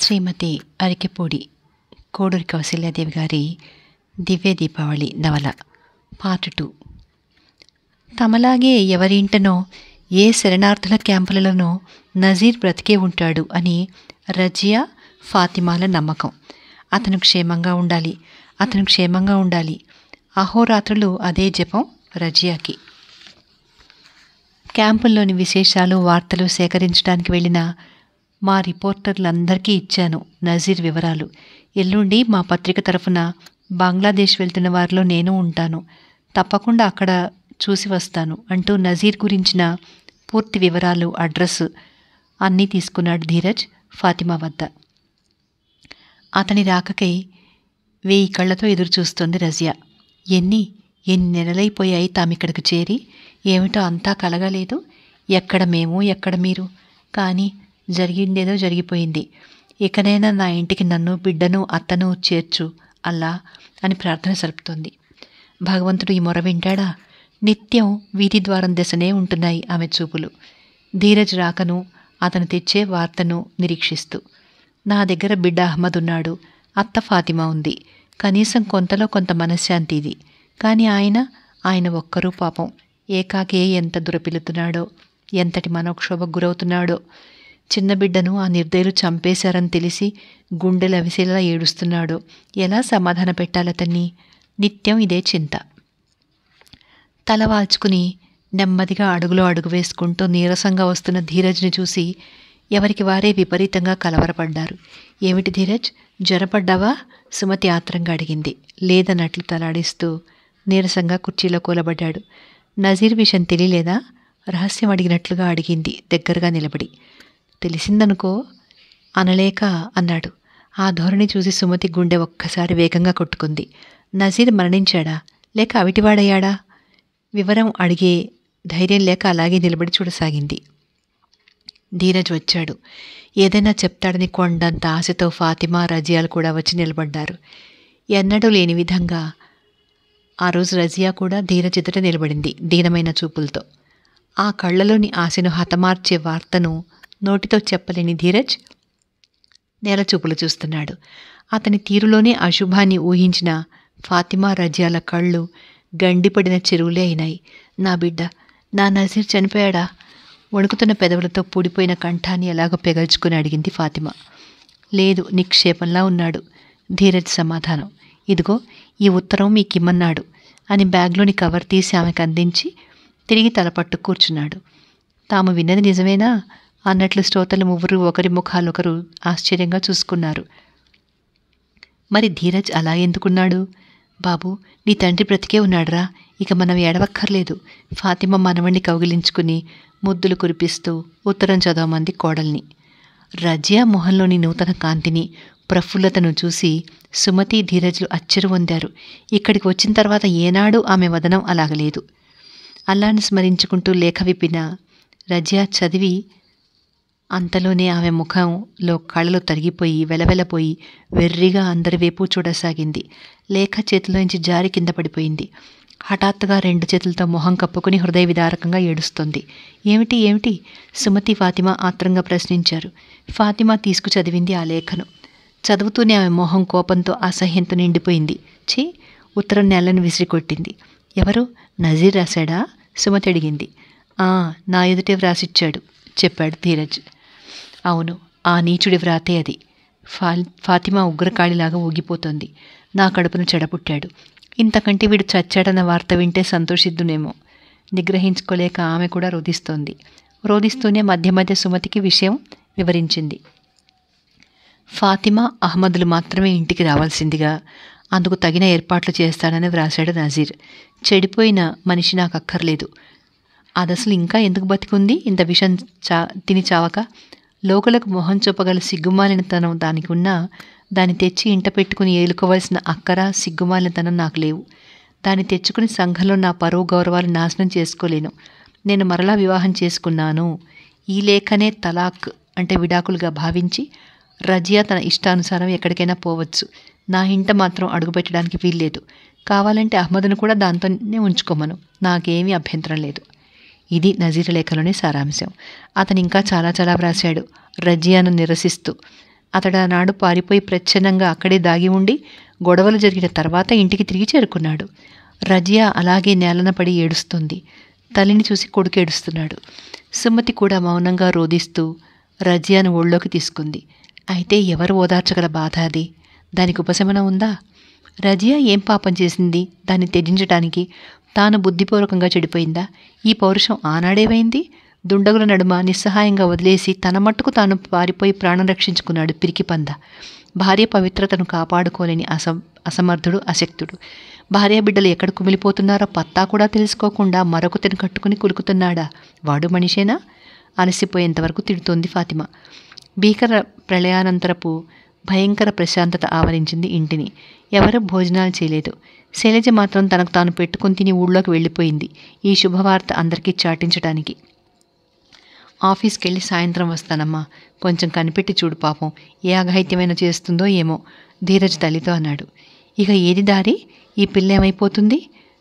శ్రీమతి అరికెపూడి కోడూరి కౌసల్యాదేవి గారి దివ్య దీపావళి నవల పార్ట్ 2. తమలాగే ఎవరింటనో ఏ శరణార్థుల క్యాంపులలోనో నజీర్ బ్రతికే ఉంటాడు అని రజియా ఫాతిమాల నమ్మకం. అతను క్షేమంగా ఉండాలి. అహోరాత్రులు అదే జపం రజియాకి. క్యాంపుల్లోని విశేషాలు వార్తలు సేకరించడానికి వెళ్ళిన మా రిపోర్టర్లందరికీ ఇచ్చాను నజీర్ వివరాలు. ఎల్లుండి మా పత్రిక తరఫున బంగ్లాదేశ్ వెళ్తున్న వారిలో నేను ఉంటాను, తప్పకుండా అక్కడ చూసి వస్తాను అంటూ నజీర్ గురించిన పూర్తి వివరాలు, అడ్రస్ అన్నీ తీసుకున్నాడు ధీరజ్ ఫాతిమా వద్ద. అతని రాకకై 1000 కళ్ళతో ఎదురుచూస్తోంది రజియా. ఎన్ని నెలలైపోయాయి తామిక్కడికి చేరి, ఏమిటో అంతా కలగలేదు. ఎక్కడ మేము, ఎక్కడ మీరు. కానీ జరిగిందేదో జరిగిపోయింది. ఇకనైనా నా ఇంటికి నన్ను, బిడ్డను, అత్తను చేర్చు అల్లా అని ప్రార్థన సలుపుతోంది. భగవంతుడు ఈ మొర వింటాడా? నిత్యం వీధి ద్వారం దశనే ఉంటున్నాయి ఆమె చూపులు, ధీరజ్ రాకను, అతను తెచ్చే వార్తను నిరీక్షిస్తూ. నా దగ్గర బిడ్డ అహ్మద్ ఉన్నాడు, అత్త ఫాతిమా ఉంది. కనీసం కొంతలో కొంత మనశ్శాంతి ఇది. కానీ ఆయన ఒక్కరూ పాపం ఏకాకే ఎంత దురపిల్లుతున్నాడో, ఎంతటి మనోక్షోభకు గురవుతున్నాడో. చిన్న బిడ్డను ఆ నిర్దయులు చంపేశారని తెలిసి గుండెలు అవిసేలా ఏడుస్తున్నాడో. ఎలా సమాధాన పెట్టాలతన్ని? నిత్యం ఇదే చింత. తల వాల్చుకుని నెమ్మదిగా అడుగులో అడుగు వేసుకుంటూ నీరసంగా వస్తున్న ధీరజ్ని చూసి ఎవరికి వారే విపరీతంగా కలవరపడ్డారు. ఏమిటి ధీరజ్, జ్వరపడ్డావా? సుమతి ఆత్రంగా అడిగింది. లేదన్నట్లు తలాడిస్తూ నీరసంగా కుర్చీలో కూలబడ్డాడు. నజీర్ విషయం తెలియలేదా? రహస్యం అడిగినట్లుగా అడిగింది దగ్గరగా నిలబడి. తెలిసిందనుకో అనలేక అన్నాడు. ఆ ధోరణి చూసి సుమతి గుండె ఒక్కసారి వేగంగా కొట్టుకుంది. నజీర్ మరణించాడా లేక అవిటివాడయ్యాడా? వివరం అడిగే ధైర్యం లేక అలాగే నిలబడి చూడసాగింది. ధీరజ్ వచ్చాడు. ఏదైనా చెప్తాడని కొండంత ఆశతో ఫాతిమా, రజియాలు కూడా వచ్చి నిలబడ్డారు. ఎన్నడూ లేని విధంగా ఆ రోజు రజియా కూడా ధీరజ్ ఎదుట నిలబడింది దీనమైన చూపులతో. ఆ కళ్ళలోని ఆశను హతమార్చే వార్తను నోటితో చెప్పలేని ధీరజ్ నేల చూపులు చూస్తున్నాడు. అతని తీరులోనే అశుభాన్ని ఊహించిన ఫాతిమా, రజియాల కళ్ళు గండిపడిన చెరువులే అయినాయి. నా బిడ్డ, నా నజీర్ చనిపోయాడా? వణుకుతున్న పెదవులతో పూడిపోయిన కంఠాన్ని ఎలాగో పెగల్చుకుని అడిగింది ఫాతిమా. లేదు, నిక్షేపంలా ఉన్నాడు ధీరజ్ సమాధానం. ఇదిగో ఈ ఉత్తరం మీకిమ్మన్నాడు అని బ్యాగ్లోని కవర్ తీసి ఆమెకు అందించి తిరిగి తలపట్టు కూర్చున్నాడు. తాము విన్నది నిజమేనా అన్నట్లు శ్రోతలు ముగ్గురు ఒకరి ముఖాలొకరు ఆశ్చర్యంగా చూసుకున్నారు. మరి ధీరజ్ అలా ఎందుకున్నాడు? బాబు, నీ తండ్రి బ్రతికే ఉన్నాడురా, ఇక మనం ఏడవక్కర్లేదు. ఫాతిమా మనవణ్ణి కౌగిలించుకుని ముద్దులు కురిపిస్తూ ఉత్తరం చదవమంది కోడల్ని. రజియా మొహంలోని నూతన కాంతిని, ప్రఫుల్లతను చూసి సుమతి, ధీరజ్లు అచ్చరు పొందారు. ఇక్కడికి వచ్చిన తర్వాత ఏనాడు ఆమె వదనం అలాగలేదు. అల్లాని స్మరించుకుంటూ లేఖ విప్పిన రజియా చదివి అంతలోనే ఆమె ముఖంలో కళలు తరిగిపోయి వెలవెలపోయి వెర్రిగా అందరి వైపు చూడసాగింది. లేఖ చేతిలోంచి జారి కింద పడిపోయింది. హఠాత్తుగా 2 చేతులతో మొహం కప్పుకుని హృదయ విదారకంగా ఏడుస్తోంది. ఏమిటి సుమతి, ఫాతిమా ఆత్రంగా ప్రశ్నించారు. ఫాతిమా తీసుకు చదివింది ఆ లేఖను. చదువుతూనే ఆమె మొహం కోపంతో, అసహ్యంతో నిండిపోయింది. ఛీ, ఉత్తరం నేలను విసిరికొట్టింది. ఎవరు? నజీర్ రాశాడా? సుమతి అడిగింది. నా ఎదుటే వ్రాసిచ్చాడు చెప్పాడు ధీరజ్. అవును, ఆ నీచుడి వ్రాతే అది. ఫాతిమా ఉగ్రకాళిలాగా ఊగిపోతోంది. నా కడుపును చెడపుట్టాడు. ఇంతకంటే వీడు చచ్చాడన్న వార్త వింటే సంతోషిద్దునేమో. నిగ్రహించుకోలేక ఆమె కూడా రోధిస్తోంది. రోధిస్తూనే మధ్య మధ్య సుమతికి విషయం వివరించింది. ఫాతిమా, అహ్మదులు మాత్రమే ఇంటికి రావాల్సిందిగా, అందుకు తగిన ఏర్పాట్లు చేస్తాడని వ్రాశాడు నజీర్. చెడిపోయిన మనిషి నాకు అక్కర్లేదు. అదసలు ఇంకా ఎందుకు బతికుంది ఇంత విషం తిని చావక? లోకలకు మొహం చూపగల సిగ్గుమాలినతనం దానికి ఉన్నా దాన్ని తెచ్చి ఇంట పెట్టుకుని ఏలుకోవాల్సిన అక్కర, సిగ్గుమాలినతనం నాకు లేవు. దాన్ని తెచ్చుకుని సంఘంలో నా పరువు గౌరవాలు నాశనం చేసుకోలేను. నేను మరలా వివాహం చేసుకున్నాను. ఈ లేఖనే తలాక్ అంటే విడాకులుగా భావించి రజియా తన ఇష్టానుసారం ఎక్కడికైనా పోవచ్చు. నా ఇంట మాత్రం అడుగుపెట్టడానికి వీల్లేదు. కావాలంటే అహ్మదును కూడా దాంతోనే ఉంచుకోమను, నాకేమీ అభ్యంతరం లేదు. ఇది నజీర్ లేఖలోని సారాంశం. అతను ఇంకా చాలా వ్రాశాడు రజియాను నిరసిస్తూ. అతడు ఆనాడు పారిపోయి ప్రచ్ఛన్నంగా అక్కడే దాగి ఉండి గొడవలు జరిగిన తర్వాత ఇంటికి తిరిగి చేరుకున్నాడు. రజియా అలాగే నేలన పడి ఏడుస్తుంది. తల్లిని చూసి కొడుకు ఏడుస్తున్నాడు. సుమతి కూడా మౌనంగా రోదిస్తూ రజియాను ఒళ్ళోకి తీసుకుంది. అయితే ఎవరు ఓదార్చగల బాధ అది? దానికి ఉపశమనం ఉందా? రజియా ఏం పాపం చేసింది దాన్ని త్యజించటానికి? తాను బుద్ధిపూర్వకంగా చెడిపోయిందా? ఈ పౌరుషం ఆనాడేమైంది? దుండగుల నడుమ నిస్సహాయంగా వదిలేసి తన మట్టుకు తాను పారిపోయి ప్రాణం రక్షించుకున్నాడు పిరికిపంద. భార్య పవిత్రతను కాపాడుకోలేని అసమర్థుడు, అశక్తుడు. భార్య బిడ్డలు ఎక్కడ కుమిలిపోతున్నారో పత్తా కూడా తెలుసుకోకుండా మరొకతిని కట్టుకుని కులుకుతున్నాడా? వాడు మనిషేనా? అలసిపోయేంతవరకు తిడుతోంది ఫాతిమా. భీకర ప్రళయానంతరపు భయంకర ప్రశాంతత ఆవరించింది ఇంటిని. ఎవరూ భోజనాలు చేయలేదు. శైలజ మాత్రం తనకు తాను పెట్టుకుని తిని ఊళ్ళోకి వెళ్ళిపోయింది ఈ శుభవార్త అందరికీ చాటించడానికి. ఆఫీస్కి వెళ్ళి సాయంత్రం వస్తానమ్మా, కొంచెం కనిపెట్టి చూడు, పాపం ఏ అఘాయిత్యమైన చేస్తుందో ఏమో ధీరజ్ తల్లితో అన్నాడు. ఇక ఏది దారి? ఈ పిల్ల ఏమైపోతుంది?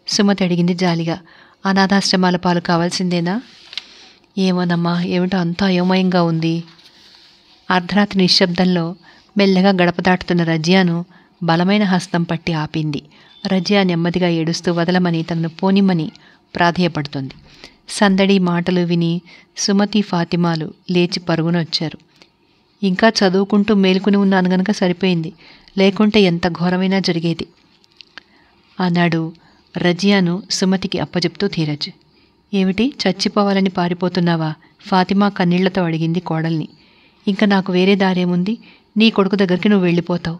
సుమతి అడిగింది జాలిగా. అనాథాశ్రమాల పాలు కావాల్సిందేనా? ఏమోనమ్మా, ఏమిటో అంతా అయోమయంగా ఉంది. అర్ధరాత్రి నిశ్శబ్దంలో మెల్లగా గడప దాటుతున్న రజియాను బలమైన హస్తం పట్టి ఆపింది. రజియా నెమ్మదిగా ఏడుస్తూ వదలమని తనను పోనిమ్మని ప్రాధేయపడుతుంది. సందడి మాటలు విని సుమతి, ఫాతిమాలు లేచి పరుగున వచ్చారు. ఇంకా చదువుకుంటూ మేలుకుని ఉన్నాను గనక సరిపోయింది, లేకుంటే ఎంత ఘోరమైనా జరిగేది అన్నాడు రజియాను సుమతికి అప్పచెప్తూ ధీరజ్. ఏమిటి, చచ్చిపోవాలని పారిపోతున్నావా? ఫాతిమా కన్నీళ్లతో అడిగింది కోడల్ని. ఇంకా నాకు వేరే దారేముంది? నీ కొడుకు దగ్గరికి నువ్వు వెళ్ళిపోతావు.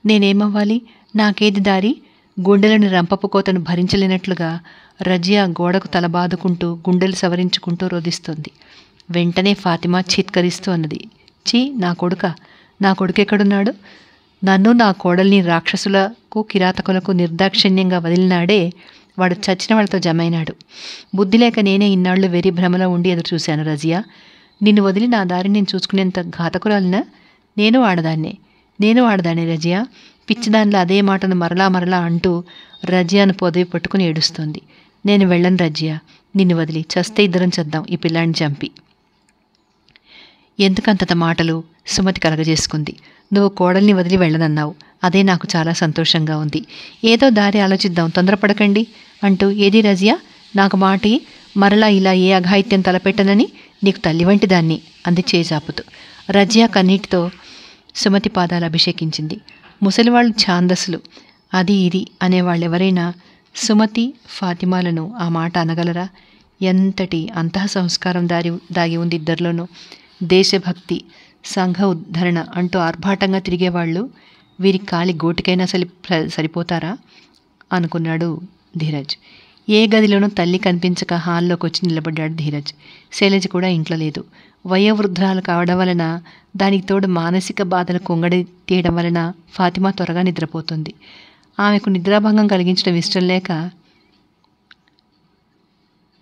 నేనేమవ్వాలి? నాకేది దారి? గుండెలను రంపపు కోతను భరించలేనట్లుగా రజియా గోడకు తలబాదుకుంటూ గుండెలు సవరించుకుంటూ రోదిస్తుంది. వెంటనే ఫాతిమా చీత్కరిస్తూ అన్నది, చీ, నా కొడుకెక్కడున్నాడు? నన్ను నా కోడల్ని రాక్షసులకు, కిరాతకులకు నిర్దాక్షిణ్యంగా వదిలినాడే వాడు చచ్చిన వాళ్ళతో జమైనాడు. బుద్ధి లేక నేనే ఇన్నాళ్ళు వెర్రి భ్రమలో ఉండి ఎదురు చూశాను. రజియా, నిన్ను వదిలి నా దారిని నేను చూసుకునేంత ఘాతకురాలినా? నేను ఆడదాన్ని రజియా. పిచ్చిదానిలో అదే మాటను మరలా అంటూ రజియాను పొదవి పట్టుకుని ఏడుస్తోంది. నేను వెళ్ళను రజియా, నిన్ను వదిలి చస్తే ఇద్దరం చేద్దాం ఈ పిల్లాన్ని చంపి. ఎందుకంత మాటలు? సుమతి కలగజేసుకుంది. నువ్వు కోడల్ని వదిలి వెళ్ళనన్నావు, అదే నాకు చాలా సంతోషంగా ఉంది. ఏదో దారి ఆలోచిద్దాం, తొందరపడకండి అంటూ, ఏది రజియా, నాకు మాటి మరలా ఇలా ఏ అఘాయిత్యం తలపెట్టనని, నీకు తల్లి వంటి దాన్ని అంది చేజాపుతూ. రజియా కన్నీటితో సుమతి పాదాలు అభిషేకించింది. ముసలివాళ్ళు ఛాందస్సులు అది ఇది అనేవాళ్ళెవరైనా సుమతి, ఫాతిమాలను ఆ మాట అనగలరా? ఎంతటి అంతః సంస్కారం దాగి ఉంది ఇద్దరిలోనూ. దేశభక్తి, సంఘ ఉద్ధరణ అంటూ ఆర్భాటంగా తిరిగేవాళ్ళు వీరి కాలి గోటికైనా సరిపోతారా అనుకున్నాడు ధీరజ్. ఏ గదిలోనూ తల్లి కనిపించక హాల్లోకి వచ్చి నిలబడ్డాడు ధీరజ్. శైలజ కూడా ఇంట్లో లేదు. వయోవృద్ధురాలు కావడం వలన, దానికి తోడు మానసిక బాధలు కొంగడి తీయడం వలన ఫాతిమా త్వరగా నిద్రపోతుంది. ఆమెకు నిద్రాభంగం కలిగించడం ఇష్టం లేక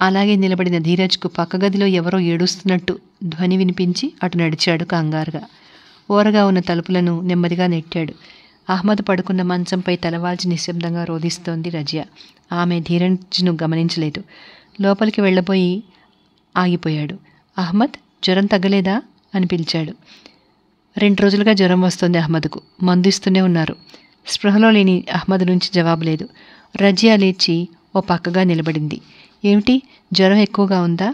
అలాగే నిలబడిన ధీరజ్కు పక్క గదిలో ఎవరో ఏడుస్తున్నట్టు ధ్వని వినిపించి అటు నడిచాడు కంగారుగా. ఓరగా ఉన్న తలుపులను నెమ్మదిగా నెట్టాడు. అహ్మద్ పడుకున్న మంచంపై తలవాల్చి నిశ్శబ్దంగా రోధిస్తోంది రజియా. ఆమె ధీరజ్ను గమనించలేదు. లోపలికి వెళ్ళబోయి ఆగిపోయాడు. అహ్మద్, జ్వరం తగ్గలేదా అని పిలిచాడు. 2 రోజులుగా జ్వరం వస్తుంది అహ్మద్కు, మందు ఇస్తూనే ఉన్నారు. స్పృహలో లేని అహ్మద్ నుంచి జవాబు లేదు. రజియా లేచి ఓ పక్కగా నిలబడింది. ఏమిటి, జ్వరం ఎక్కువగా ఉందా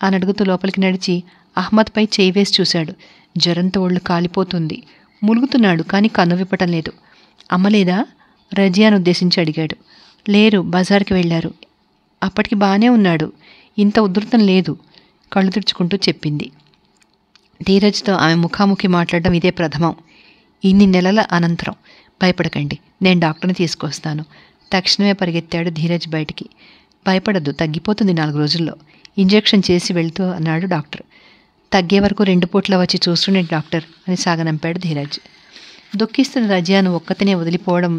అని అడుగుతూ లోపలికి నడిచి అహ్మద్పై చేయి వేసి చూశాడు. జ్వరంతో ఒళ్ళు కాలిపోతుంది. ములుగుతున్నాడు, కానీ కన్ను విప్పటం లేదు. అమ్మలేదా? రజియాను ఉద్దేశించి అడిగాడు. లేరు, బజార్కి వెళ్ళారు. అప్పటికి బాగానే ఉన్నాడు, ఇంత ఉధృతం లేదు కళ్ళు తుడుచుకుంటూ చెప్పింది. ధీరజ్తో ఆమె ముఖాముఖి మాట్లాడడం ఇదే ప్రథమం. ఇన్ని నెలల అనంతరం. భయపడకండి, నేను డాక్టర్ని తీసుకొస్తాను. తక్షణమే పరిగెత్తాడు ధీరజ్ బయటికి. భయపడద్దు, తగ్గిపోతుంది 4 రోజుల్లో. ఇంజెక్షన్ చేసి వెళ్తూ అన్నాడు డాక్టర్. తగ్గే వరకు 2 పూట్ల వచ్చి చూస్తుండే డాక్టర్ అని సాగనంపాడు ధీరజ్. దుఃఖిస్తున్న రజియాను ఒక్కతనే వదిలిపోవడం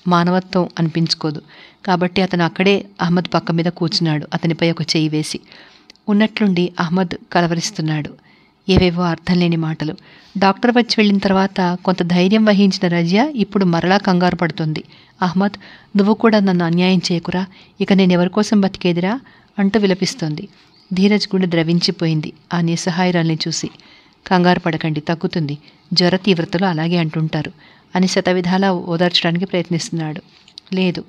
మానవత్వం అనిపించుకోదు. కాబట్టి అతను అక్కడే అహ్మద్ పక్క మీద కూర్చున్నాడు, అతనిపై ఒక చెయ్యి వేసి. ఉన్నట్లుండి అహ్మద్ కలవరిస్తున్నాడు. ఏవేవో అర్థం లేని మాటలు. డాక్టర్ వచ్చి వెళ్ళిన తర్వాత కొంత ధైర్యం వహించిన రజియా ఇప్పుడు మరలా కంగారు పడుతుంది. అహ్మద్, నువ్వు కూడా నన్ను అన్యాయం చేయకురా, ఇక నేను ఎవరికోసం బతికేదిరా అంటూ విలపిస్తోంది. ధీరజ్ గుండె ద్రవించిపోయింది ఆ నిస్సహాయురాల్ని చూసి. కంగారు పడకండి, తగ్గుతుంది. జ్వర తీవ్రతలు అలాగే అంటుంటారు అని శతవిధాలా ఓదార్చడానికి ప్రయత్నిస్తున్నాడు. లేదు,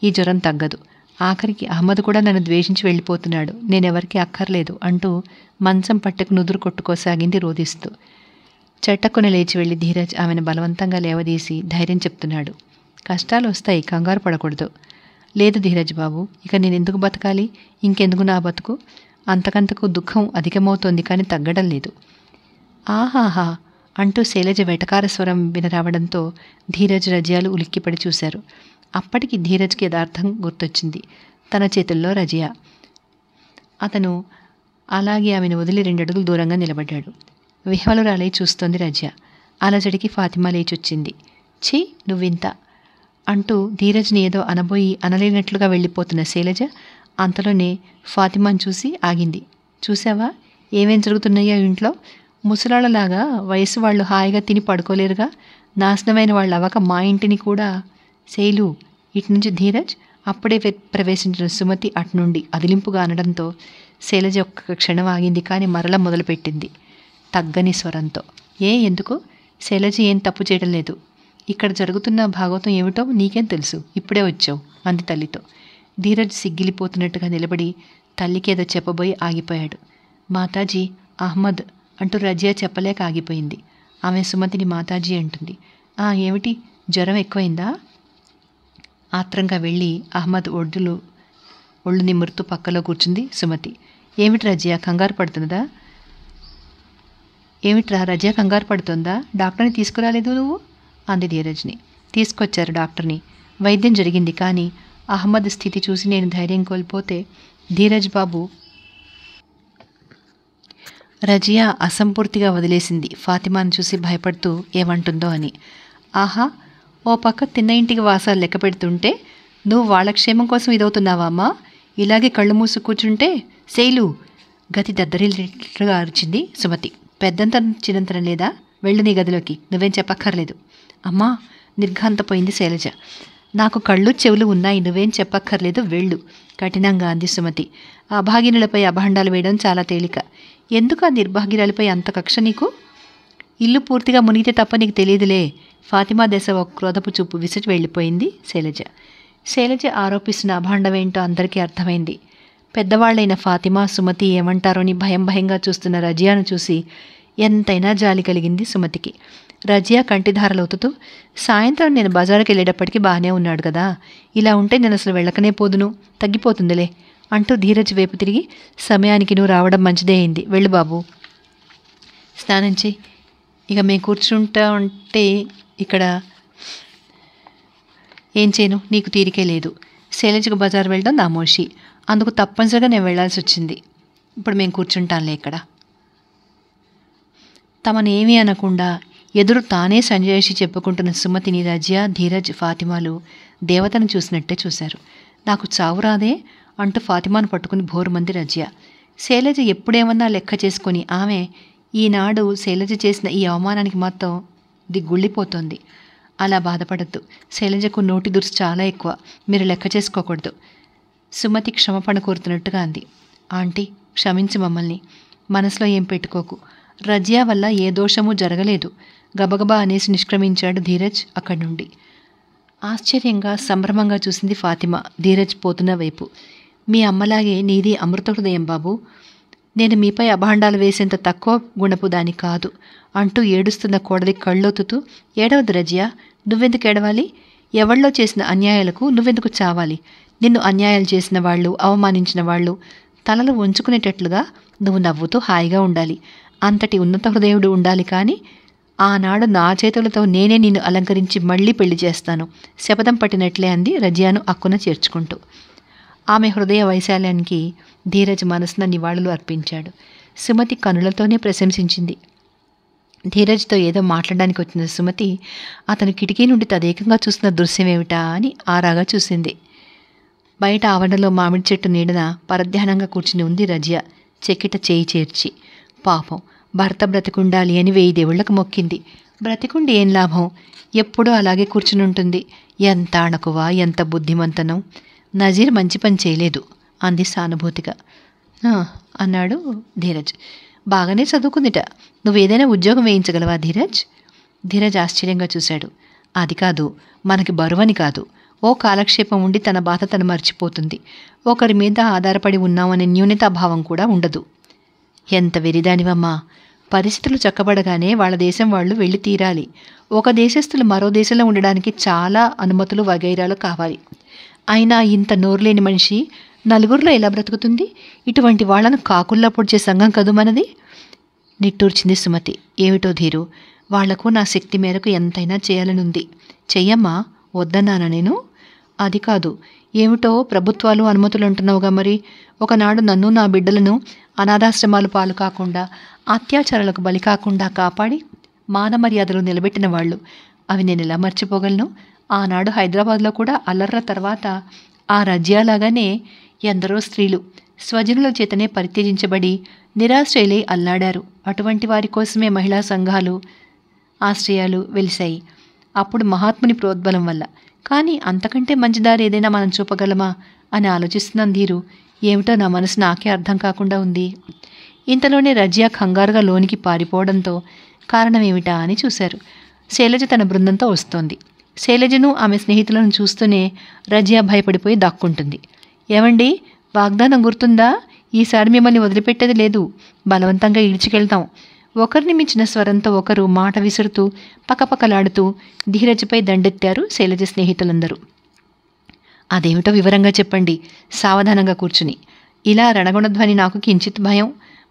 ఈ జ్వరం తగ్గదు. ఆఖరికి అహ్మద్ కూడా నన్ను ద్వేషించి వెళ్ళిపోతున్నాడు. నేనెవరికి అక్కర్లేదు అంటూ మంచం పట్టుకు నుదురు కొట్టుకోసాగింది రోదిస్తూ. చెట్టక్కున లేచి వెళ్ళి ధీరజ్ ఆమెను బలవంతంగా లేవదీసి ధైర్యం చెప్తున్నాడు. కష్టాలు వస్తాయి, కంగారు పడకూడదు. లేదు ధీరజ్ బాబు, ఇక నేనెందుకు బతకాలి? ఇంకెందుకు నా బతుకు? అంతకంతకు దుఃఖం అధికమవుతోంది కానీ తగ్గడం లేదు. ఆహాహా అంటూ శైలజ వెటకార స్వరం వినరావడంతో ధీరజ్ రజియాలు ఉలిక్కిపడి చూశారు. అప్పటికి ధీరజ్కి యథార్థం గుర్తొచ్చింది. తన చేతుల్లో రజియా. అతను అలాగే ఆమెను వదిలి 2 అడుగులు దూరంగా నిలబడ్డాడు. విహ్వలురాలై చూస్తోంది రజియా. అలజడికి ఫాతిమా లేచొచ్చింది. ఛీ, నువ్వింత అంటూ ధీరజ్ని ఏదో అనబోయి అనలేనట్లుగా వెళ్ళిపోతున్న శైలజ అంతలోనే ఫాతిమాను చూసి ఆగింది. చూసావా ఏమేం జరుగుతున్నాయో ఇంట్లో? ముసలాళ్ళలాగా వయసు వాళ్ళు హాయిగా తిని పడుకోలేరుగా. నాశనమైన వాళ్ళు అవ్వక మా ఇంటిని కూడా. శైలు, ఇటు నుంచి ధీరజ్. అప్పుడే ప్రవేశించిన సుమతి అటునుండి అదిలింపుగా అనడంతో శైలజ ఒక్క క్షణం ఆగింది, కానీ మరల మొదలుపెట్టింది తగ్గని స్వరంతో. ఎందుకు? శైలజ ఏం తప్పు చేయడం లేదు. ఇక్కడ జరుగుతున్న భాగవతం ఏమిటో నీకేం తెలుసు? ఇప్పుడే వచ్చావు అంది తల్లితో. ధీరజ్ సిగ్గిలిపోతున్నట్టుగా నిలబడి తల్లికి ఏదో చెప్పబోయి ఆగిపోయాడు. మాతాజీ, అహ్మద్ అంటూ రజియా చెప్పలేక ఆగిపోయింది. ఆమె సుమతిని మాతాజీ అంటుంది. ఏమిటి, జ్వరం ఎక్కువైందా? ఆత్రంగా వెళ్ళి అహ్మద్ ఒళ్ళు నిమురుతూ పక్కలో కూర్చుంది సుమతి. ఏమిటి రజియా, కంగారు పడుతున్నదా? ఏమిట్రా రజియా, కంగారు పడుతుందా? డాక్టర్ని తీసుకురాలేదు నువ్వు? అంది ధీరజ్ని. తీసుకొచ్చారు డాక్టర్ని. వైద్యం జరిగింది, కానీ అహ్మద్ స్థితి చూసి నేను ధైర్యం కోల్పోతే ధీరజ్ బాబు. రజియా అసంపూర్తిగా వదిలేసింది ఫాతిమాను చూసి భయపడుతూ ఏమంటుందో అని. ఆహా, ఓ పక్క తిన్న ఇంటికి వాసాలు లెక్క పెడుతుంటే నువ్వు వాళ్ళ క్షేమం కోసం ఇదవుతున్నావా అమ్మా? ఇలాగే కళ్ళు మూసు కూర్చుంటే. శైలు, గతి దద్దరిల్లినట్లుగా అరిచింది సుమతి. పెద్దంతరం చిన్నంతరం లేదా? వెళ్ళు నీ గదిలోకి, నువ్వేం చెప్పక్కర్లేదు. అమ్మా, నిర్ఘాంతపోయింది శైలజ. నాకు కళ్ళు చెవులు ఉన్నాయి, నువ్వేం చెప్పక్కర్లేదు, వెళ్ళు కఠినంగా అంది సుమతి. అభాగినులపై అభాండాలు వేయడం చాలా తేలిక. ఎందుకు ఆ నిర్భాగ్యురాలిపై అంత కక్ష నీకు? ఇల్లు పూర్తిగా మునిగితే తప్ప నీకు తెలియదులే. ఫాతిమా దశ ఒక క్రోధపు చూపు విసిరి వెళ్ళిపోయింది శైలజ. శైలజ ఆరోపిస్తున్న అభాండమేంటో అందరికీ అర్థమైంది. పెద్దవాళ్లైన ఫాతిమా, సుమతి ఏమంటారోని భయంగా చూస్తున్న రజియాను చూసి ఎంతైనా జాలి కలిగింది సుమతికి. రజియా కంటిధారలవుతూ, సాయంత్రం నేను బజారుకి వెళ్ళేటప్పటికి బాగానే ఉన్నాడు కదా, ఇలా ఉంటే నేను అసలు వెళ్ళకనే పోదును, తగ్గిపోతుందిలే అంటూ ధీరజ్ వైపు తిరిగి, సమయానికి నువ్వు రావడం మంచిదే అయింది, వెళ్ళు బాబు, స్నానం చేయి. ఇక మేము కూర్చుంటా ఉంటే ఇక్కడ ఏం చేయను, నీకు తీరికే లేదు. శైలజకు బజారు వెళ్ళడం నామోషి, అందుకు తప్పనిసరిగా నేను వెళ్లాల్సి వచ్చింది. ఇప్పుడు మేము కూర్చుంటానులే ఇక్కడ. తమను ఏమీ అనకుండా ఎదురు తానే సంజయషి చెప్పుకుంటున్న సుమతిని రజియా, ధీరజ్, ఫాతిమాలు దేవతను చూసినట్టే చూశారు. నాకు చావు రాదే అంటూ ఫాతిమాను పట్టుకుని భోరుమంది రజియా. శైలజ ఎప్పుడేమన్నా లెక్క చేసుకుని ఆమె ఈనాడు శైలజ చేసిన ఈ అవమానానికి మాత్రం దిగ్గుళ్ళిపోతోంది. అలా బాధపడద్దు, శైలజకు నోటి దురుసు చాలా ఎక్కువ, మీరు లెక్క చేసుకోకూడదు. సుమతి క్షమపణ కోరుతున్నట్టుగా అంది. ఆంటీ, క్షమించి మమ్మల్ని, మనసులో ఏం పెట్టుకోకు. రజియా వల్ల ఏ దోషమూ జరగలేదు, గబగబా అనేసి నిష్క్రమించాడు ధీరజ్ అక్కడి నుండి. ఆశ్చర్యంగా సంభ్రమంగా చూసింది ఫాతిమా ధీరజ్ పోతున్న వైపు. మీ అమ్మలాగే నీది అమృత హృదయం బాబు, నేను మీపై అభాండాలు వేసేంత తక్కువ గుణపు దాని కాదు అంటూ ఏడుస్తున్న కోడలి కళ్ళొత్తుతూ, ఏడవద్దు రజియా, నువ్వెందుకు ఏడవాలి? ఎవళ్ళో చేసిన అన్యాయాలకు నువ్వెందుకు చావాలి? నిన్ను అన్యాయాలు చేసిన వాళ్ళు, అవమానించిన వాళ్ళు తలలు ఉంచుకునేటట్లుగా నువ్వు నవ్వుతూ హాయిగా ఉండాలి. అంతటి ఉన్నత హృదయుడు ఉండాలి. కానీ ఆనాడు నా చేతులతో నేనే నిన్ను అలంకరించి మళ్లీ పెళ్లి చేస్తాను, శపథం పట్టినట్లే అంది రజియాను అక్కున చేర్చుకుంటూ. ఆమె హృదయ వైశాల్యానికి ధీరజ్ మనసున నివాళులు అర్పించాడు. సుమతి కనులతోనే ప్రశంసించింది. ధీరజ్తో ఏదో మాట్లాడడానికి వచ్చిన సుమతి అతను కిటికీ నుండి తదేకంగా చూస్తున్న దృశ్యమేమిటా అని ఆరాగా చూసింది. బయట ఆవరణలో మామిడి చెట్టు నీడన పరధ్యానంగా కూర్చుని ఉంది రజియా, చెక్కిట చేయి చేర్చి. పాపం, భర్త బ్రతికుండాలి అని 1000 దేవుళ్లకు మొక్కింది. బ్రతికుండి ఏం లాభం, ఎప్పుడూ అలాగే కూర్చునుంటుంది. ఎంత అణకువా, ఎంత బుద్ధిమంతనం. నజీర్ మంచి పని చేయలేదు అంది సానుభూతిగా. అన్నాడు ధీరజ్. బాగానే చదువుకుందిట. నువ్వేదైనా ఉద్యోగం వేయించగలవా ధీరజ్? ధీరజ్ ఆశ్చర్యంగా చూశాడు. అది కాదు, మనకి బరువని కాదు. ఓ కాలక్షేపం ఉండి తన బాధ తను మర్చిపోతుంది. ఒకరి మీద ఆధారపడి ఉన్నామనే న్యూనతాభావం కూడా ఉండదు. ఎంత వెరిదానివమ్మా! పరిస్థితులు చక్కబడగానే వాళ్ళ దేశం వాళ్ళు వెళ్ళి తీరాలి. ఒక దేశస్థులు మరో దేశంలో ఉండడానికి చాలా అనుమతులు వగైరాలు కావాలి. అయినా ఇంత నోరులేని మనిషి నలుగురిలో ఎలా బ్రతుకుతుంది? ఇటువంటి వాళ్లను కాకుల్లా పొడిచే సంఘం కదూ మనది. నిట్టూర్చింది సుమతి. ఏమిటో ధీరు, వాళ్లకు నా శక్తి మేరకు ఎంతైనా చేయాలనుంది. చెయ్యమ్మా, వద్దన్నానా నేను? అది కాదు. ఏమిటో ప్రభుత్వాలు అనుమతులు అంటున్నావుగా మరి. ఒకనాడు నన్ను నా బిడ్డలను అనాథాశ్రమాలు పాలు కాకుండా, అత్యాచారాలకు బలి కాకుండా కాపాడి మానమర్యాదలు నిలబెట్టిన వాళ్ళు. అవి నేను ఎలా మర్చిపోగలను? ఆనాడు హైదరాబాద్లో కూడా అల్లర్ల తర్వాత ఆ రజ్యాలాగానే ఎందరో స్త్రీలు స్వజనుల చేతనే పరిత్యజించబడి నిరాశ్రయులై అల్లాడారు. అటువంటి వారి కోసమే మహిళా సంఘాలు, ఆశ్రయాలు వెలిశాయి. అప్పుడు మహాత్ముని ప్రోద్బలం వల్ల. కానీ అంతకంటే మంచిదారి ఏదైనా మనం చూపగలమా అని ఆలోచిస్తున్నాను ధీరు. ఏమిటో నా మనసు నాకే అర్థం కాకుండా ఉంది. ఇంతలోనే రజియా కంగారుగా లోనికి పారిపోవడంతో కారణమేమిటా అని చూశారు. శైలజ తన బృందంతో వస్తోంది. శైలజను ఆమె స్నేహితులను చూస్తూనే రజియా భయపడిపోయి దాక్కుంటుంది. ఏమండి, వాగ్దానం గుర్తుందా? ఈసారి మిమ్మల్ని వదిలిపెట్టేది లేదు. బలవంతంగా ఈడ్చికెళ్తాం. ఒకరిని మించిన స్వరంతో ఒకరు మాట విసురుతూ పకపకలాడుతూ ధీరజ్పై దండెత్తారు శైలజ స్నేహితులందరూ. అదేమిటో వివరంగా చెప్పండి, సావధానంగా కూర్చుని. ఇలా రణగుణధ్వని నాకు కించిత్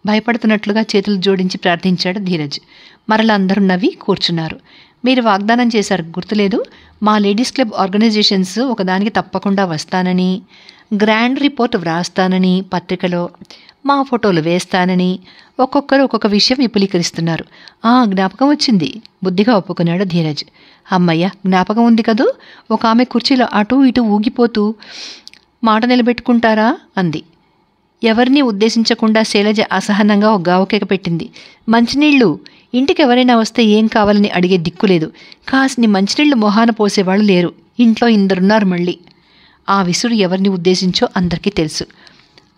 భయపడుతున్నట్లుగా చేతులు జోడించి ప్రార్థించాడు ధీరజ్. మరలా అందరూ నవ్వి కూర్చున్నారు. మీరు వాగ్దానం చేశారు, గుర్తులేదు? మా లేడీస్ క్లబ్ ఆర్గనైజేషన్స్ ఒకదానికి తప్పకుండా వస్తానని, గ్రాండ్ రిపోర్ట్ వ్రాస్తానని, పత్రికలో మా ఫోటోలు వేస్తానని ఒక్కొక్కరు ఒక్కొక్క విషయం విపులీకరిస్తున్నారు. జ్ఞాపకం వచ్చింది, బుద్ధిగా ఒప్పుకున్నాడు ధీరజ్. అమ్మయ్య, జ్ఞాపకం ఉంది కదూ. ఒక ఆమె కుర్చీలో అటూ ఇటూ ఊగిపోతూ మాట నిలబెట్టుకుంటారా అంది. ఎవరినీ ఉద్దేశించకుండా శైలజ అసహనంగా ఒక గావుకేక పెట్టింది. మంచినీళ్ళు! ఇంటికి ఎవరైనా వస్తే ఏం కావాలని అడిగే దిక్కులేదు. కాసిని మంచినీళ్లు మొహాన పోసేవాళ్ళు లేరు. ఇంట్లో ఇందరున్నారు మళ్ళీ. ఆ విసురు ఎవరిని ఉద్దేశించో అందరికీ తెలుసు.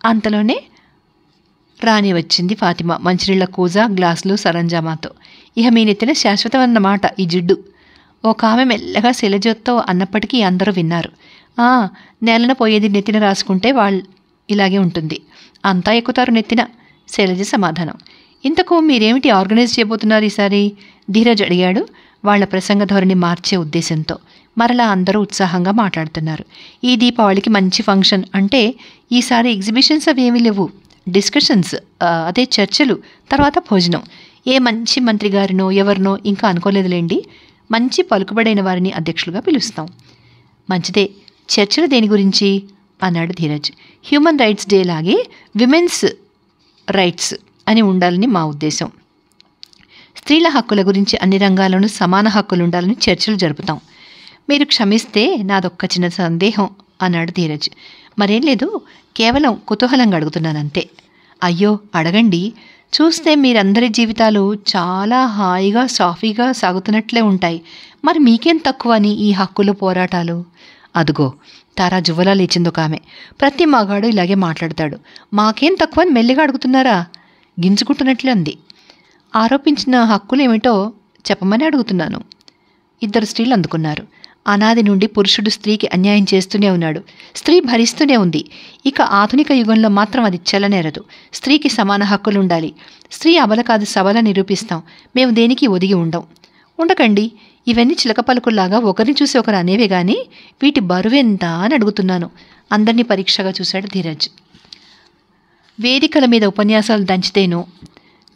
అంతలోనే రాణి వచ్చింది ఫాతిమా, మంచినీళ్ల కూజా, గ్లాసులు, సరంజామాతో. ఇహ మీ నెత్తిన శాశ్వతమన్నమాట ఈ జిడ్డు. ఒక ఆమె మెల్లగా శైలజతో అన్నప్పటికీ అందరూ విన్నారు. నేలన పోయేది నెత్తిన రాసుకుంటే వాళ్ళు ఇలాగే ఉంటుంది. అంతా ఎక్కుతారు నెత్తిన. శైలజ సమాధానం. ఇంతకు మీరేమిటి ఆర్గనైజ్ చేయబోతున్నారు ఈసారి? ధీరజ్ అడిగాడు, వాళ్ల ప్రసంగ ధోరణి మార్చే ఉద్దేశంతో. మరలా అందరూ ఉత్సాహంగా మాట్లాడుతున్నారు. ఈ దీపావళికి మంచి ఫంక్షన్ అంటే ఈసారి ఎగ్జిబిషన్స్ అవి ఏమీ లేవు. డిస్కషన్స్, అదే చర్చలు, తర్వాత భోజనం. ఏ మంచి మంత్రి గారినో ఎవరినో ఇంకా అనుకోలేదులేండి. మంచి పలుకుబడైన వారిని అధ్యక్షులుగా పిలుస్తాం. మంచిదే. చర్చలు దేని గురించి అన్నాడు ధీరజ్. హ్యూమన్ రైట్స్ డే లాగే విమెన్స్ రైట్స్ అని ఉండాలని మా ఉద్దేశం. స్త్రీల హక్కుల గురించి అన్ని రంగాల్లోనూ సమాన హక్కులు ఉండాలని చర్చలు జరుపుతాం. మీరు క్షమిస్తే నాదొక్క చిన్న సందేహం అన్నాడు ధీరజ్. మరేం లేదు, కేవలం కుతూహలంగా అడుగుతున్నానంతే. అయ్యో, అడగండి. చూస్తే మీరందరి జీవితాలు చాలా హాయిగా సాఫీగా సాగుతున్నట్లే ఉంటాయి. మరి మీకేం తక్కువ అని ఈ హక్కుల పోరాటాలు? అదుగో తారా జువ్వలా లేచింది ఒక ఆమె. ప్రతి మగాడు ఇలాగే మాట్లాడతాడు. మాకేం తక్కువ అని మెల్లిగా అడుగుతున్నారా? గింజుకుంటున్నట్లే అంది. ఆరోపించిన హక్కులేమిటో చెప్పమని అడుగుతున్నాను. ఇద్దరు స్త్రీలు అందుకున్నారు. అనాది నుండి పురుషుడు స్త్రీకి అన్యాయం చేస్తూనే ఉన్నాడు. స్త్రీ భరిస్తూనే ఉంది. ఇక ఆధునిక యుగంలో మాత్రం అది చెల్లనేరదు. స్త్రీకి సమాన హక్కులు ఉండాలి. స్త్రీ అబల కాదు సబల నిరూపిస్తాం. మేము దేనికి ఒదిగి ఉండకండి. ఇవన్నీ చిలక పలుకుల్లాగా ఒకరిని చూసి ఒకరు అనేవే గాని వీటి బరువెంత అని అడుగుతున్నాను. అందరినీ పరీక్షగా చూశాడు ధీరజ్. వేదికల మీద ఉపన్యాసాలు దంచితేనో,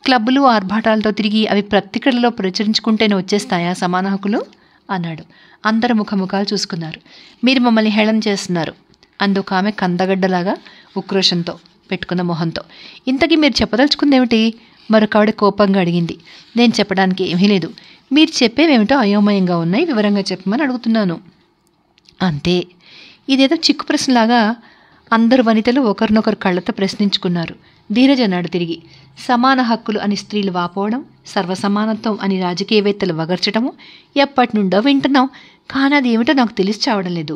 క్లబ్బులు ఆర్భాటాలతో తిరిగి అవి పత్రికలలో ప్రచురించుకుంటేనే వచ్చేస్తాయా సమాన హక్కులు అన్నాడు. అందరు ముఖముఖాలు చూసుకున్నారు. మీరు మమ్మల్ని హేళన చేస్తున్నారు అందుకు ఆమె కందగడ్డలాగా ఉక్రోషంతో పెట్టుకున్న మొహంతో. ఇంతకీ మీరు చెప్పదలుచుకుందేమిటి? మరొకవిడ కోపంగా అడిగింది. నేను చెప్పడానికి ఏమీ లేదు. మీరు చెప్పేవేమిటో అయోమయంగా ఉన్నాయి, వివరంగా చెప్పమని అడుగుతున్నాను అంతే. ఇదేదో చిక్కు ప్రశ్నలాగా అందరు వనితలు ఒకరినొకరు కళ్ళతో ప్రశ్నించుకున్నారు. ధీరజ్ అన్నాడు తిరిగి. సమాన హక్కులు అని స్త్రీలు వాపోవడం, సర్వసమానత్వం అని రాజకీయవేత్తలు వగర్చటము ఎప్పటి నుండో వింటున్నాం. కానీ అది ఏమిటో నాకు తెలిసి చావడం లేదు.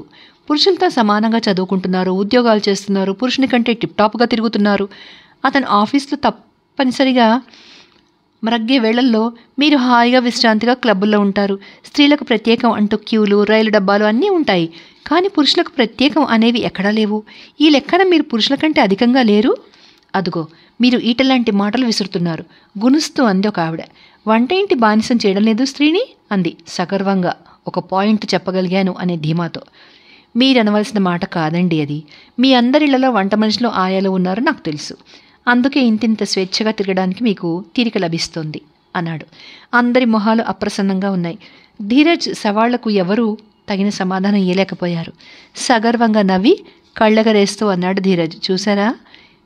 పురుషులతో సమానంగా చదువుకుంటున్నారు, ఉద్యోగాలు చేస్తున్నారు, పురుషుని కంటే టిప్ టాప్గా తిరుగుతున్నారు. అతను ఆఫీస్లో తప్పనిసరిగా మరగ్గే వేళల్లో మీరు హాయిగా విశ్రాంతిగా క్లబ్బుల్లో ఉంటారు. స్త్రీలకు ప్రత్యేకం అంటూ క్యూలు, రైలు డబ్బాలు అన్నీ ఉంటాయి. కానీ పురుషులకు ప్రత్యేకం అనేవి ఎక్కడా లేవు. ఈ లెక్కన మీరు పురుషుల కంటే అధికంగా లేరు. అదుగో మీరు ఈటలాంటి మాటలు విసురుతున్నారు, గునుస్తూ అంది ఒక ఆవిడ. వంట ఇంటి బానిసం చేయడం లేదు స్త్రీని అంది సగర్వంగా. ఒక పాయింట్ చెప్పగలిగాను అనే ధీమాతో. మీరనవలసిన మాట కాదండి అది. మీ అందరిళ్లలో వంట మనుషులు ఆయాలు ఉన్నారు నాకు తెలుసు. అందుకే ఇంతింత స్వేచ్ఛగా తిరగడానికి మీకు తీరిక లభిస్తోంది అన్నాడు. అందరి మొహాలు అప్రసన్నంగా ఉన్నాయి. ధీరజ్ సవాళ్లకు ఎవరూ తగిన సమాధానం ఇయ్యలేకపోయారు. సగర్వంగా నవ్వి కళ్ళగరేస్తూ అన్నాడు ధీరజ్. చూసారా,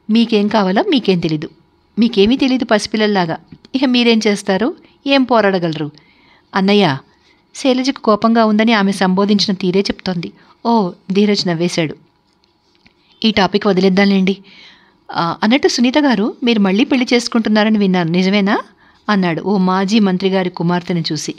మీకేం కావాలో మీకేం తెలీదు. మీకేమీ తెలీదు పసిపిల్లల్లాగా. ఇక మీరేం చేస్తారు, ఏం పోరాడగలరు? అన్నయ్య, శైలజకు కోపంగా ఉందని ఆమె సంబోధించిన తీరే చెప్తోంది. ఓ, ధీరజ్ నవ్వేశాడు. ఈ టాపిక్ వదిలేద్దాంలేండి. అన్నట్టు సునీత గారు, మీరు మళ్ళీ పెళ్లి చేసుకుంటున్నారని విన్నాను, నిజమేనా అన్నాడు ఓ మాజీ మంత్రి గారి కుమార్తెను చూసి.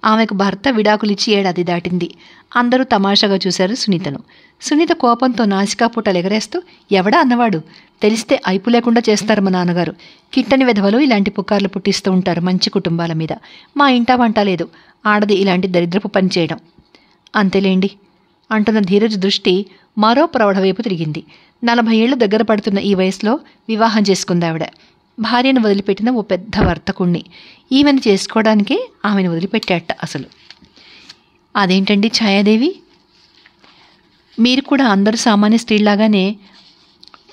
ఆమెకు భర్త విడాకులిచ్చి 7 ఏళ్లు దాటింది. అందరూ తమాషాగా చూశారు సునీతను. సునీత కోపంతో నాసికాపూటలు ఎగరేస్తూ, ఎవడా అన్నవాడు, తెలిస్తే అయిపు లేకుండా చేస్తారు మా నాన్నగారు. కిట్టని వెధవలు ఇలాంటి పుకార్లు పుట్టిస్తూ ఉంటారు మంచి కుటుంబాల మీద. మా ఇంటా వంట లేదు ఆడది ఇలాంటి దరిద్రపు పని చేయడం. అంతేలేండి అంటున్న ధీరజ్ దృష్టి మరో ప్రౌఢ వైపు తిరిగింది. 40 ఏళ్లు దగ్గర పడుతున్న ఈ వయసులో వివాహం చేసుకుంది ఆవిడ. భార్యను వదిలిపెట్టిన ఓ పెద్ద వర్తకుణ్ణి. ఈమెను చేసుకోవడానికే ఆమెను వదిలిపెట్టాట అసలు. అదేంటండి ఛాయాదేవి, మీరు కూడా అందరూ సామాన్య స్త్రీలాగానే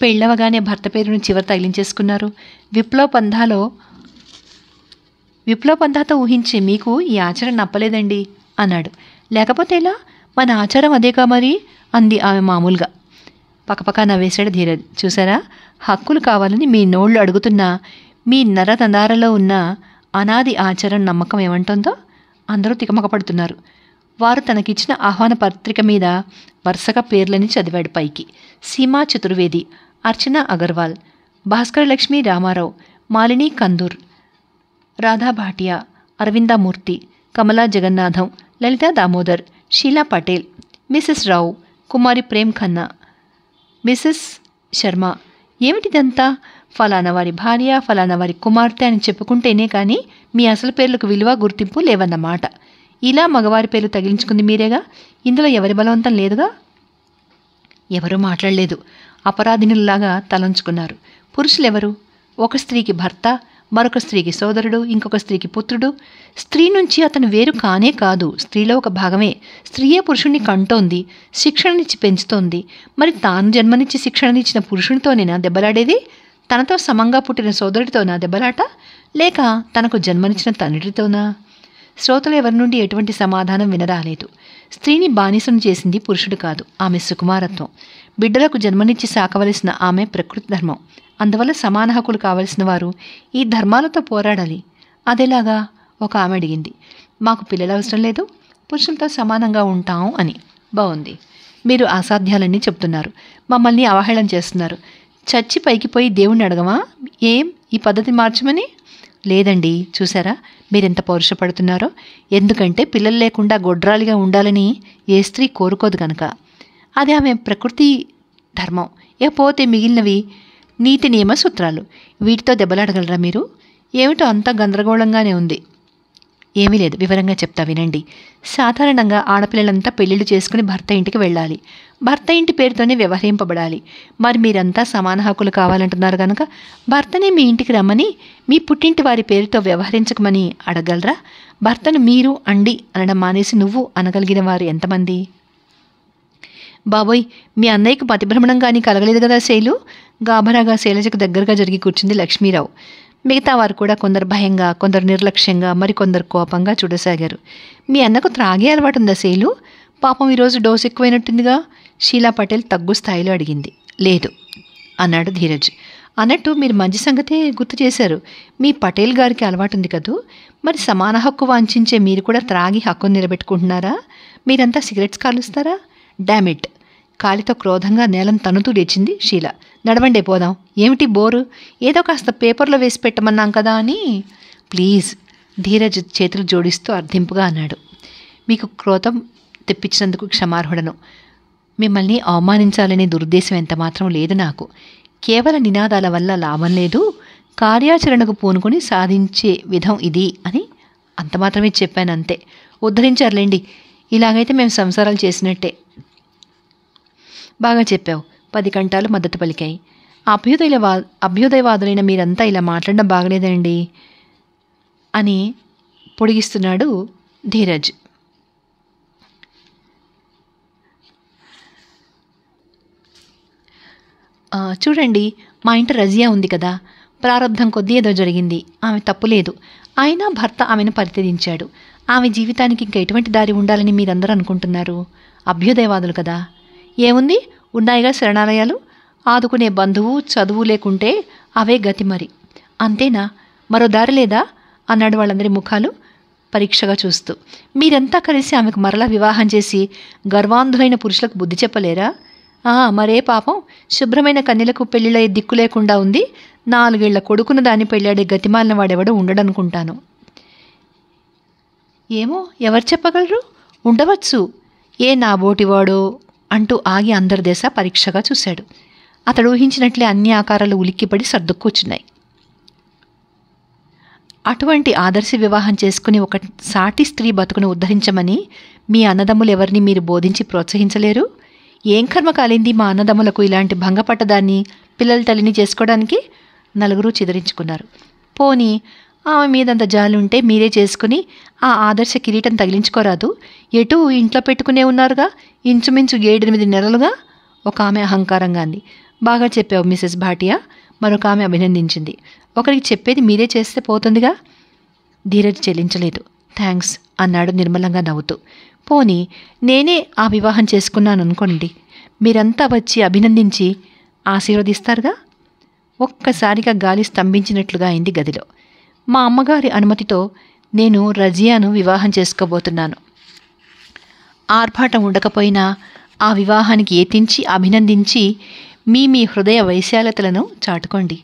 పెళ్ళవగానే భర్త పేరును చివరి తగిలించేసుకున్నారు. విప్లవ పంథాతో ఊహించే మీకు ఈ ఆచరణ నప్పలేదండి అన్నాడు. లేకపోతే ఎలా, మన ఆచారం అదేగా మరి అంది ఆమె మామూలుగా. పక్కపక్క నవ్వేశాడు ధీరజ్. చూసారా, హక్కులు కావాలని మీ నోళ్లు అడుగుతున్నా మీ నరతందారలో ఉన్న అనాది ఆచారం నమ్మకం ఏమంటుందో అందరూ తికమకపడుతున్నారు. వారు తనకిచ్చిన ఆహ్వాన పత్రిక మీద వరుసగా పేర్లని చదివాడు పైకి. సీమా చతుర్వేది, అర్చన అగర్వాల్, భాస్కరలక్ష్మి రామారావు, మాలిని కందూర్, రాధా భాటియా, అరవిందమూర్తి, కమలా జగన్నాథం, లలితా దామోదర్, షీలా పటేల్, మిసెస్ రావు, కుమారి ప్రేమ్ ఖన్నా, మిసెస్ శర్మ. ఏమిటిదంతా? ఫలానా వారి భార్య, ఫలానా వారి కుమార్తె అని చెప్పుకుంటేనే కానీ మీ అసలు పేర్లకు విలువ గుర్తింపు లేవన్నమాట. ఇలా మగవారి పేర్లు తగిలించుకుంది మీరేగా. ఇందులో ఎవరి బలవంతం లేదుగా. ఎవరూ మాట్లాడలేదు. అపరాధినుల్లాగా తలంచుకున్నారు. పురుషులెవరు? ఒక స్త్రీకి భర్త, మరొక స్త్రీకి సోదరుడు, ఇంకొక స్త్రీకి పుత్రుడు. స్త్రీ నుంచి అతను వేరు కానే కాదు, స్త్రీలో ఒక భాగమే. స్త్రీయే పురుషుణ్ణి కంటోంది, శిక్షణనిచ్చి పెంచుతోంది. మరి తాను జన్మనిచ్చి శిక్షణనిచ్చిన పురుషునితోనేనా దెబ్బలాడేది? తనతో సమంగా పుట్టిన సోదరుడితోనా దెబ్బలాట, లేక తనకు జన్మనిచ్చిన తండ్రితోనా? శ్రోతలు ఎవరి నుండి ఎటువంటి సమాధానం వినరాలేదు. స్త్రీని బానిసను చేసింది పురుషుడు కాదు, ఆమె సుకుమారత్వం. బిడ్డలకు జన్మనిచ్చి సాకవలసిన ఆమె ప్రకృతి ధర్మం. అందువల్ల సమాన హక్కులు కావలసిన వారు ఈ ధర్మాలతో పోరాడాలి. అదేలాగా? ఒక ఆమె అడిగింది. మాకు పిల్లలు అవసరం లేదు, పురుషులతో సమానంగా ఉంటాం అని. బాగుంది. మీరు అసాధ్యాలన్నీ చెప్తున్నారు, మమ్మల్ని అవహేళన చేస్తున్నారు. చచ్చి పైకి పోయి దేవుణ్ణి అడగమా ఏం ఈ పద్ధతి మార్చమని? లేదండి, చూసారా మీరెంత పౌరుషపడుతున్నారో. ఎందుకంటే పిల్లలు లేకుండా గొడ్రాలిగా ఉండాలని ఏ స్త్రీ కోరుకోదు కనుక. అది ఆమె ప్రకృతి ధర్మం. ఇకపోతే మిగిలినవి నీతి నియమ సూత్రాలు. వీటితో దెబ్బలాడగలరా మీరు? ఏమిటో అంతా గందరగోళంగానే ఉంది. ఏమీ లేదు, వివరంగా చెప్తా వినండి. సాధారణంగా ఆడపిల్లలంతా పెళ్లిళ్ళు చేసుకుని భర్త ఇంటికి వెళ్ళాలి. భర్త ఇంటి పేరుతోనే వ్యవహరింపబడాలి. మరి మీరంతా సమాన హక్కులు కావాలంటున్నారు కనుక భర్తనే మీ ఇంటికి రమ్మని మీ పుట్టింటి వారి పేరుతో వ్యవహరించకమని అడగలరా? భర్తను మీరు అండి అనడం మానేసి నువ్వు అనగలిగిన వారు ఎంతమంది? బాబోయ్, మీ అన్నయ్యకు మతిభ్రమణం కానీ కలగలేదు కదా శైలు? గాభరాగా శైలజకు దగ్గరగా జరిగి కూర్చుంది లక్ష్మీరావు. మిగతా వారు కూడా కొందరు భయంగా, కొందరు నిర్లక్ష్యంగా, మరికొందరు కోపంగా చూడసాగారు. మీ అన్నకు త్రాగే అలవాటు ఉందా శైలు? పాపం ఈరోజు డోసు ఎక్కువైనట్టుందిగా షీలా పటేల్ తగ్గు స్థాయిలో అడిగింది. లేదు అన్నాడు ధీరజ్. అన్నట్టు మీరు మంచి సంగతే గుర్తు చేశారు. మీ పటేల్ గారికి అలవాటు ఉంది కదూ. మరి సమాన హక్కు వాంఛించే మీరు కూడా త్రాగి హక్కును నిలబెట్టుకుంటున్నారా? మీరంతా సిగరెట్స్ కాలుస్తారా? డామిట్! కాలితో క్రోధంగా నేలను తన్నుతూ లేచింది షీల. నడవండే పోదాం. ఏమిటి బోరు? ఏదో కాస్త పేపర్లో వేసి పెట్టమన్నాం కదా అని. ప్లీజ్, ధీరజ్ చేతులు జోడిస్తూ అర్థింపుగా అన్నాడు. మీకు క్రోధం తెప్పించినందుకు క్షమార్హుడను. మిమ్మల్ని అవమానించాలనే దురుద్దేశం ఎంత మాత్రం లేదు నాకు. కేవల నినాదాల వల్ల లాభం లేదు. కార్యాచరణకు పూనుకొని సాధించే విధం ఇది అని అంత మాత్రమే చెప్పాను అంతే. ఉద్ధరించారులేండి. ఇలాగైతే మేము సంసారాలు చేసినట్టే. బాగా చెప్పావు. 10 కంఠాలు మద్దతు పలికాయి. అభ్యుదయవాదులైన మీరంతా ఇలా మాట్లాడడం బాగలేదండి అని పొడిగిస్తున్నాడు ధీరజ్. చూడండి, మా ఇంట రజియా ఉంది కదా, ప్రారంధం కొద్దీ ఏదో జరిగింది. ఆమె తప్పులేదు. అయినా భర్త ఆమెను పరిత్యజించాడు. ఆమె జీవితానికి ఇంకా ఎటువంటి దారి ఉండాలని మీరందరూ అనుకుంటున్నారు? అభ్యుదయవాదులు కదా. ఏముంది, ఉన్నాయిగా శరణాలయాలు. ఆదుకునే బంధువు చదువు లేకుంటే అవే గతి. మరి అంతేనా? మరో దారి లేదా అన్నాడు వాళ్ళందరి ముఖాలు పరీక్షగా చూస్తూ. మీరంతా కలిసి ఆమెకు మరలా వివాహం చేసి గర్వాంధులైన పురుషులకు బుద్ధి చెప్పలేరా? మరే పాపం, శుభ్రమైన కన్యలకు పెళ్లిళ్ళయ్యే దిక్కు లేకుండా ఉంది. 4 ఏళ్ల కొడుకున్న దాన్ని పెళ్ళాడే గతిమాలిన వాడెవడో ఉండడనుకుంటాను. ఏమో, ఎవరు చెప్పగలరు? ఉండవచ్చు. ఏ నాబోటివాడో అంటూ ఆగి అందరి దేశ పరీక్షగా చూశాడు. అతడు ఊహించినట్లే అన్ని ఆకారాలు ఉలిక్కిపడి సర్దుక్కూచున్నాయి. అటువంటి ఆదర్శ వివాహం చేసుకుని ఒక సాటి స్త్రీ బతుకును ఉద్ధరించమని మీ అన్నదమ్ములు ఎవరిని మీరు బోధించి ప్రోత్సహించలేరు? ఏం కర్మ కాలింది మా అన్నదమ్ములకు ఇలాంటి భంగపట్టదాన్ని పిల్లల తల్లిని చేసుకోవడానికి? నలుగురు చిదరించుకున్నారు. పోనీ ఆమె మీదంత జాలి ఉంటే మీరే చేసుకుని ఆ ఆదర్శ కిరీటం తగిలించుకోరాదు? ఎటూ ఇంట్లో పెట్టుకునే ఉన్నారుగా, ఇంచుమించు 7-8 నెలలుగా. ఒక ఆమె అహంకారంగా అంది. బాగా చెప్పావు మిసెస్ భాటియా. మరొక ఆమె అభినందించింది. ఒకరికి చెప్పేది మీరే చేస్తే పోతుందిగా. ధీరజ్ చెల్లించలేదు. థ్యాంక్స్ అన్నాడు నిర్మలంగా నవ్వుతూ. పోనీ నేనే ఆ వివాహం చేసుకున్నాను అనుకోండి, మీరంతా వచ్చి అభినందించి ఆశీర్వదిస్తారుగా. ఒక్కసారిగా గాలి స్తంభించినట్లుగా అయింది గదిలో. మా అమ్మగారి అనుమతితో నేను రజియాను వివాహం చేసుకోబోతున్నాను. ఆర్భాటం ఉండకపోయినా ఆ వివాహానికి ఏతించి అభినందించి మీ హృదయ వైశాలతలను చాటుకోండి.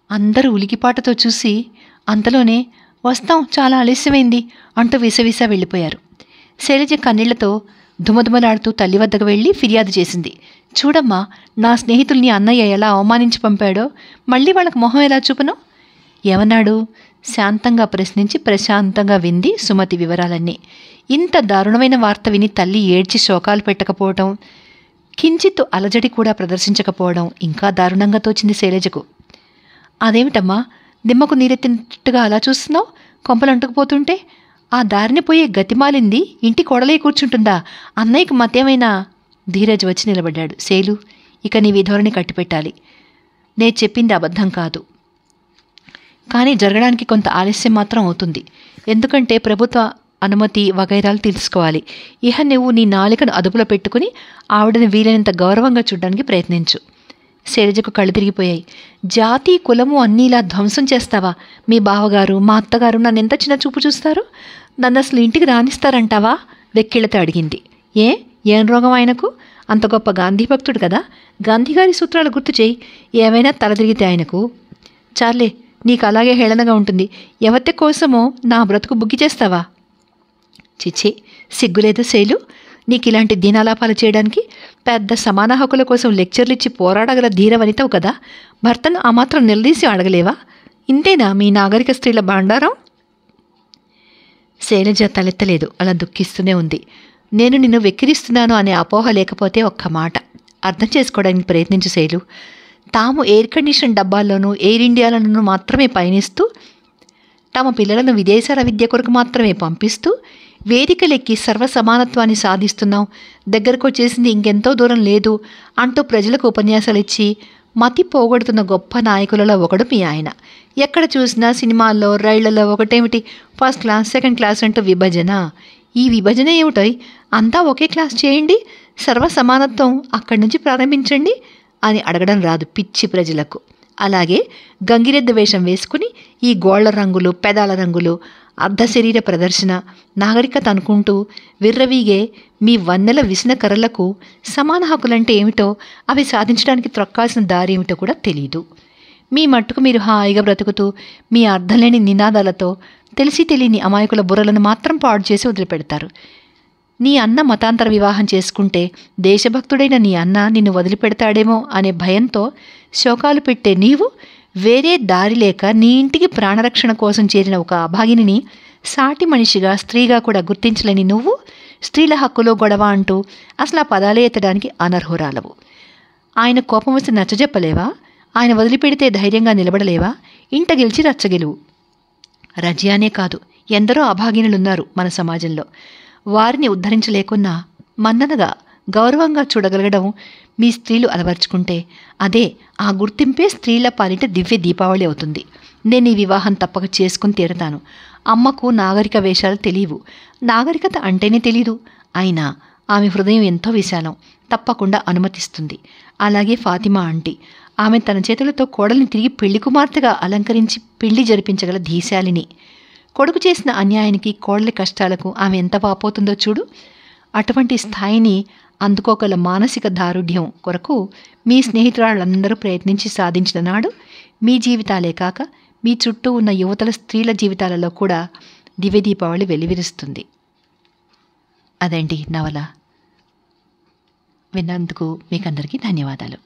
అందరూ ఉలికిపాటుతో చూసి అంతలోనే వస్తాం, చాలా ఆలస్యమైంది అంటూ విసవిస వెళ్ళిపోయారు. శైలజ కన్నీళ్లతో దుమదుమలాడుతూ తల్లి వద్దకు వెళ్ళి ఫిర్యాదు చేసింది. చూడమ్మా, నా స్నేహితుల్ని అన్నయ్య ఎలా అవమానించి పంపాడో, మళ్ళీ వాళ్ళకు మొహం ఎలా చూపను? ఏమన్నాడు? శాంతంగా ప్రశ్నించి ప్రశాంతంగా వింది సుమతి వివరాలన్నీ. ఇంత దారుణమైన వార్త విని తల్లి ఏడ్చి శోకాలు పెట్టకపోవడం, కించిత్తు అలజడి కూడా ప్రదర్శించకపోవడం ఇంకా దారుణంగా తోచింది శైలజకు. అదేమిటమ్మా, దిమ్మకు నీరెత్తినట్టుగా అలా చూస్తున్నావు? కొంపలు అంటుకుపోతుంటే ఆ దారిని పోయే గతిమాలింది ఇంటి కొడలే కూర్చుంటుందా? అన్నయ్యకు మతేమైనా? ధీరజ్ వచ్చి నిలబడ్డాడు. శైలు, ఇక నీ విధోరణి కట్టిపెట్టాలి. నేను చెప్పింది అబద్ధం కాదు, కానీ జరగడానికి కొంత ఆలస్యం మాత్రం అవుతుంది. ఎందుకంటే ప్రభుత్వ అనుమతి వగైరాలు తెలుసుకోవాలి. ఇహ నువ్వు నీ నాలికను అదుపులో పెట్టుకుని ఆవిడని వీలైనంత గౌరవంగా చూడడానికి ప్రయత్నించు. శైలజకు కళ్ళు తిరిగిపోయాయి. జాతి కులము అన్నీ ఇలా ధ్వంసం చేస్తావా? మీ బావగారు మా అత్తగారు నన్ను ఎంత చిన్న చూపు చూస్తారు? నన్ను అసలు ఇంటికి రానిస్తారంటావా? వెక్కిళ్లతో అడిగింది. ఏం రోగం ఆయనకు? అంత గొప్ప గాంధీ భక్తుడు కదా. గాంధీగారి సూత్రాలు గుర్తు చేయి. ఏమైనా తల తిరిగితే ఆయనకు. చాలే, నీకు అలాగే హేళనగా ఉంటుంది. ఎవరి కోసమో నా బ్రతుకు బుగ్గి చేస్తావా? చిచ్చి, సిగ్గులేదు శైలు నీకు ఇలాంటి దీనాలాపాలు చేయడానికి? పెద్ద సమాన హక్కుల కోసం లెక్చర్లు ఇచ్చి పోరాడగల ధీర వనితవు కదా. భర్తను ఆ మాత్రం నిలదీసి అడగలేవా? ఇంతేనా మీ నాగరిక స్త్రీల భాండారం? శైలజ తలెత్తలేదు. అలా దుఃఖిస్తూనే ఉంది. నేను నిన్ను వెక్కిరిస్తున్నాను అనే అపోహ లేకపోతే ఒక్క మాట అర్థం చేసుకోవడానికి ప్రయత్నించు శైలు. తాము ఎయిర్ కండిషన్ డబ్బాల్లోనూ ఎయిర్ ఇండియాలోనూ మాత్రమే పయనిస్తూ, తమ పిల్లలను విదేశాల విద్య కొరకు మాత్రమే పంపిస్తూ వేదికలెక్కి సర్వసమానత్వాన్ని సాధిస్తున్నాం, దగ్గరకు వచ్చేసింది ఇంకెంతో దూరం లేదు అంటూ ప్రజలకు ఉపన్యాసాలు ఇచ్చి మతి పోగొడుతున్న గొప్ప నాయకులలో ఒకడు మీ ఆయన. ఎక్కడ చూసినా సినిమాల్లో రైళ్లలో ఒకటేమిటి ఫస్ట్ క్లాస్ సెకండ్ క్లాస్ అంటూ విభజన. ఈ విభజన ఏమిటోయ్? అంతా ఒకే క్లాస్ చేయండి, సర్వసమానత్వం అక్కడి నుంచి ప్రారంభించండి అని అడగడం రాదు పిచ్చి ప్రజలకు. అలాగే గంగిరెద్దు వేషం వేసుకుని ఈ గోళ్ల రంగులు, పెదాల రంగులు, అర్ధ శరీర ప్రదర్శన, నాగరికత అనుకుంటూ విర్రవీగే మీ వన్నెల విసిన కర్రలకు సమాన హక్కులంటే ఏమిటో, అవి సాధించడానికి త్రొక్కాల్సిన దారి ఏమిటో కూడా తెలీదు. మీ మట్టుకు మీరు హాయిగా బ్రతుకుతూ మీ అర్థంలేని నినాదాలతో తెలిసి తెలియని అమాయకుల బుర్రలను మాత్రం పాడు చేసి వదిలిపెడతారు. నీ అన్న మతాంతర వివాహం చేసుకుంటే దేశభక్తుడైన నీ అన్న నిన్ను వదిలిపెడతాడేమో అనే భయంతో శోకాలు పెట్టే నీవు వేరే దారి లేక నీ ఇంటికి ప్రాణరక్షణ కోసం చేరిన ఒక అభాగిని సాటి మనిషిగా స్త్రీగా కూడా గుర్తించలేని నువ్వు స్త్రీల హక్కులో గొడవ అంటూ అసలు ఆ పదాలే ఎత్తడానికి అనర్హురాలవు. ఆయన కోపం వస్తే నచ్చజెప్పలేవా? ఆయన వదిలిపెడితే ధైర్యంగా నిలబడలేవా? ఇంట గెలిచి రచ్చగెలువు. రజియానే కాదు, ఎందరో అభాగినులున్నారు మన సమాజంలో. వారిని ఉద్ధరించలేకున్నా మన్ననగా గౌరవంగా చూడగలగడం మీ స్త్రీలు అలవర్చుకుంటే అదే, ఆ గుర్తింపే స్త్రీల పాలిట దివ్య దీపావళి అవుతుంది. నేను ఈ వివాహం తప్పక చేసుకుని తీరతాను. అమ్మకు నాగరిక వేషాలు తెలియవు, నాగరికత అంటేనే తెలీదు. అయినా ఆమె హృదయం ఎంతో విశాలం, తప్పకుండా అనుమతిస్తుంది. అలాగే ఫాతిమా ఆంటీ, ఆమె తన చేతులతో కోడల్ని తిరిగి పెళ్లి కుమార్తెగా అలంకరించి పెళ్లి జరిపించగల ధీశాలిని. కొడుకు చేసిన అన్యాయానికి, కోడలి కష్టాలకు ఆమె ఎంత వాపోతుందో చూడు. అటువంటి స్థాయిని అందుకోగల మానసిక దారుఢ్యం కొరకు మీ స్నేహితురాళ్ళందరూ ప్రయత్నించి సాధించిన నాడు మీ జీవితాలే కాక మీ చుట్టూ ఉన్న యువతల స్త్రీల జీవితాలలో కూడా దివ్య దీపావళి వెలువరిస్తుంది. అదండి నవల. విన్నందుకు మీకందరికీ ధన్యవాదాలు.